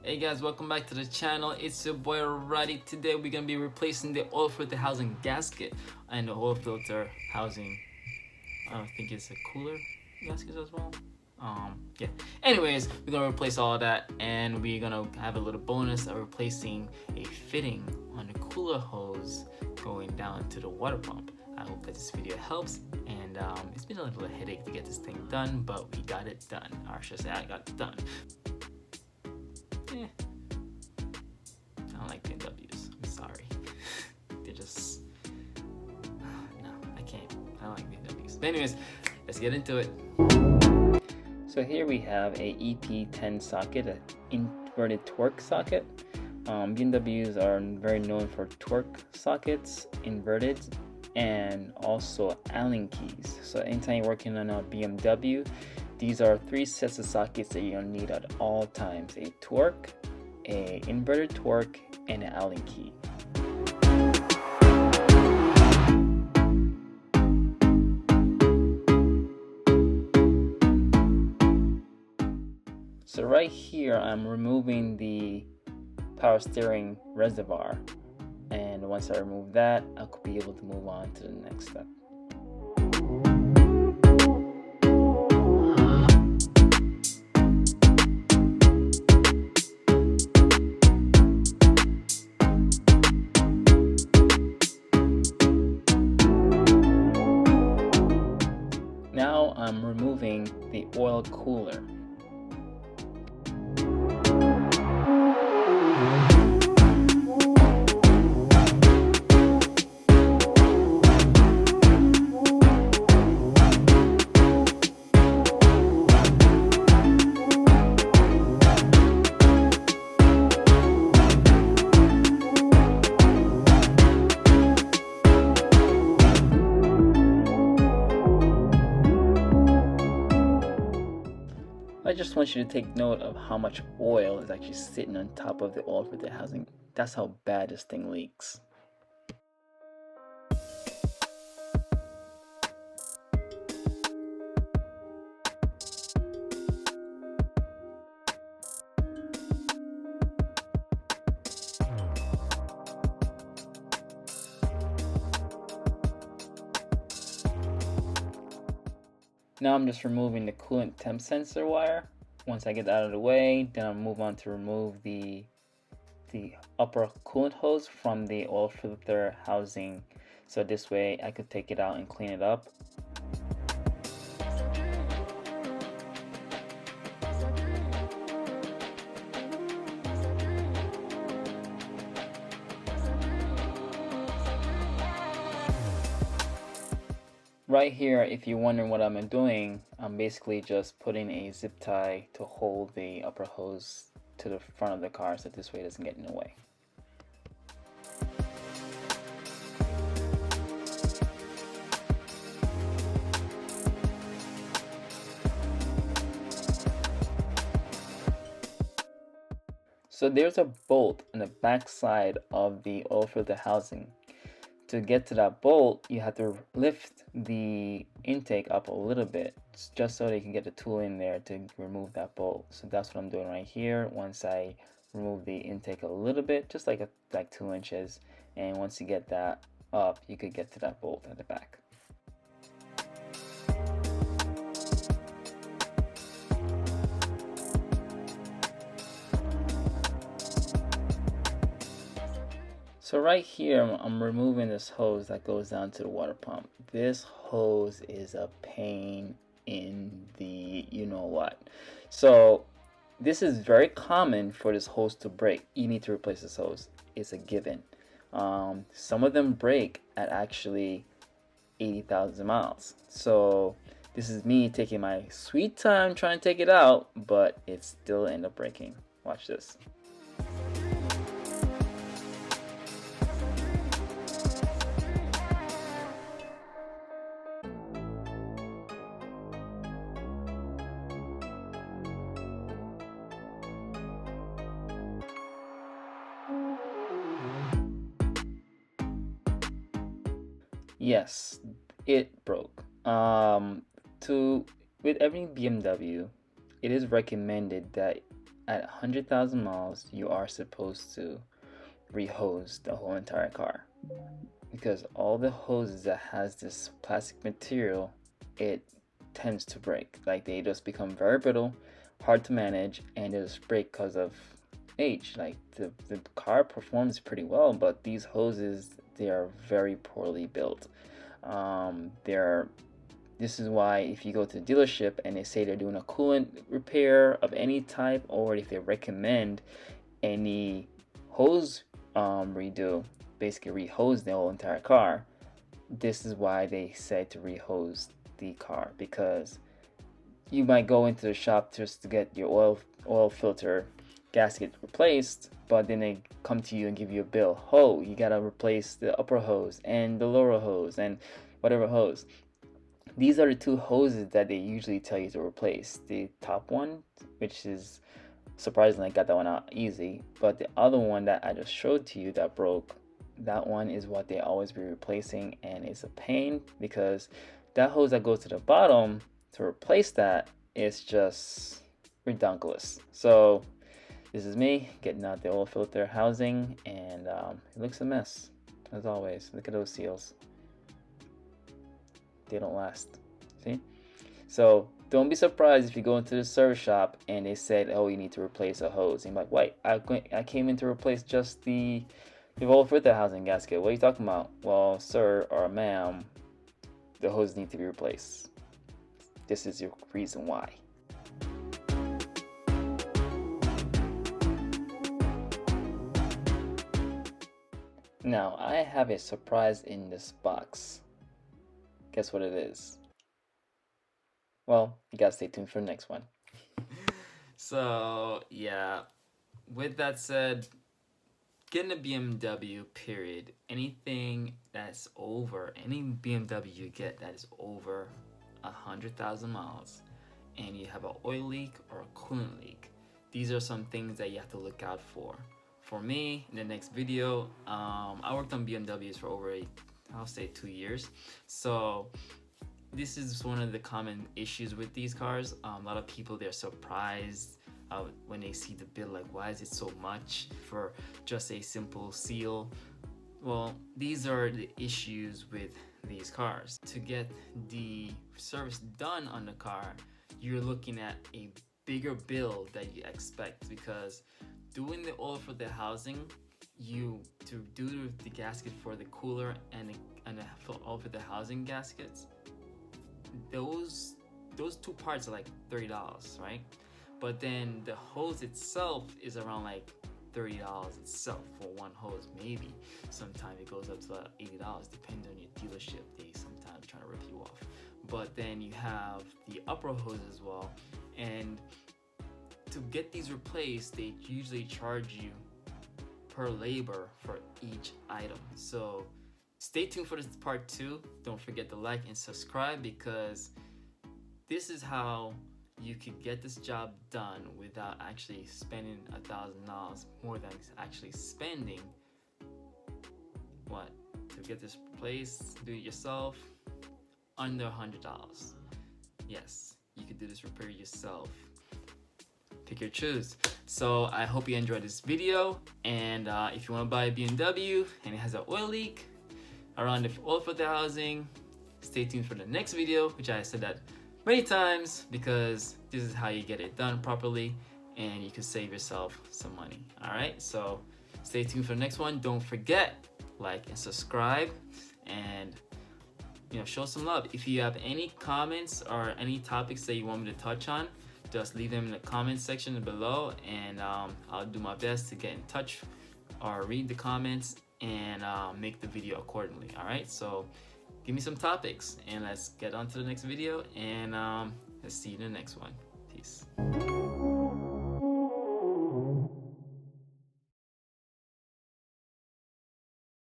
Hey guys, welcome back to the channel. It's your boy Roddy. Today we're gonna be replacing the oil filter housing gasket and the oil filter housing. I think it's a cooler gasket as well. Yeah. Anyways, we're gonna replace all of that, and we're gonna have a little bonus of replacing a fitting on the cooler hose going down to the water pump. I hope that this video helps, and it's been a little headache to get this thing done, but we got it done. Or I should say, I got it done. I don't like BMWs. I'm sorry. They're just no, I can't. I don't like BMWs. But anyways, let's get into it. So here we have a EP10 socket, an inverted torque socket. BMWs are very known for torque sockets, inverted, and also Allen keys. So anytime you're working on a BMW, these are three sets of sockets that you'll need at all times: a torque, a inverted torque, and an Allen key. So right here I'm removing the power steering reservoir, and once I remove that, I could be able to move on to the next step. Now I'm removing the oil cooler. I just want you to take note of how much oil is actually sitting on top of the oil filter housing. That's how bad this thing leaks. Now I'm just removing the coolant temp sensor wire. Once I get that out of the way, then I'll move on to remove the upper coolant hose from the oil filter housing. So this way I could take it out and clean it up. Right here, if you're wondering what I'm doing, I'm basically just putting a zip tie to hold the upper hose to the front of the car so this way it doesn't get in the way. So there's a bolt on the back side of the oil filter housing. To get to that bolt, you have to lift the intake up a little bit just so they can get the tool in there to remove that bolt. So that's what I'm doing right here. Once I remove the intake a little bit, just like 2 inches, and once you get that up, you could get to that bolt at the back. So right here, I'm removing this hose that goes down to the water pump. This hose is a pain in the you-know-what. So this is very common for this hose to break. You need to replace this hose. It's a given. Some of them break at actually 80,000 miles. So this is me taking my sweet time trying to take it out, but it still end up breaking. Watch this. Yes, it broke. With every BMW, it is recommended that at 100,000 miles, you are supposed to re-hose the whole entire car, because all the hoses that has this plastic material, it tends to break. Like, they just become very brittle, hard to manage, and they just break because of age. Like, the car performs pretty well, but these hoses, they are very poorly built. This is why if you go to the dealership and they say they're doing a coolant repair of any type, or if they recommend any hose redo, basically re-hose the whole entire car, this is why they say to re-hose the car, because you might go into the shop just to get your oil filter gasket replaced, but then they come to you and give you a bill. Oh, you gotta replace the upper hose and the lower hose and whatever hose. These are the two hoses that they usually tell you to replace. The top one, which is surprisingly, I got that one out easy, but the other one that I just showed to you that broke, that one is what they always be replacing, and it's a pain because that hose that goes to the bottom to replace that is just redunculous. So this is me getting out the oil filter housing, and it looks a mess as always. Look at those seals, they don't last. See? So don't be surprised if you go into the service shop and they said, oh, you need to replace a hose. And you're like, wait, I came in to replace just the oil filter housing gasket. What are you talking about? Well, sir or ma'am, the hose need to be replaced. This is your reason why. Now, I have a surprise in this box. Guess what it is? Well, you gotta stay tuned for the next one. So yeah, with that said, getting a BMW, period, anything that's over, any BMW you get that is over 100,000 miles and you have an oil leak or a coolant leak, these are some things that you have to look out for. For me, in the next video, I worked on BMWs for over I'll say 2 years. So this is one of the common issues with these cars. A lot of people, they're surprised when they see the bill, like, why is it so much for just a simple seal? Well, these are the issues with these cars. To get the service done on the car, you're looking at a bigger bill that you expect, because doing the oil for the housing, to do the gasket for the cooler and the oil for the housing gaskets, those two parts are like $30, right? But then the hose itself is around like $30 itself for one hose. Maybe sometimes it goes up to like $80, depending on your dealership. They sometimes try to rip you off. But then you have the upper hose as well, and to get these replaced, they usually charge you per labor for each item. So stay tuned for this part 2. Don't forget to like and subscribe, because this is how you could get this job done without actually spending $1,000 more than actually spending what to get this replaced. Do it yourself under $100. Yes, you could do this repair yourself. Pick your choose. So I hope you enjoyed this video, and if you want to buy a BMW and it has an oil leak around the oil filter housing, stay tuned for the next video, which I said that many times, because this is how you get it done properly and you can save yourself some money. All right, so stay tuned for the next one. Don't forget, like and subscribe, and show some love. If you have any comments or any topics that you want me to touch on, just leave them in the comment section below, and I'll do my best to get in touch or read the comments and make the video accordingly. All right, so give me some topics and let's get on to the next video, and let's see you in the next one. Peace.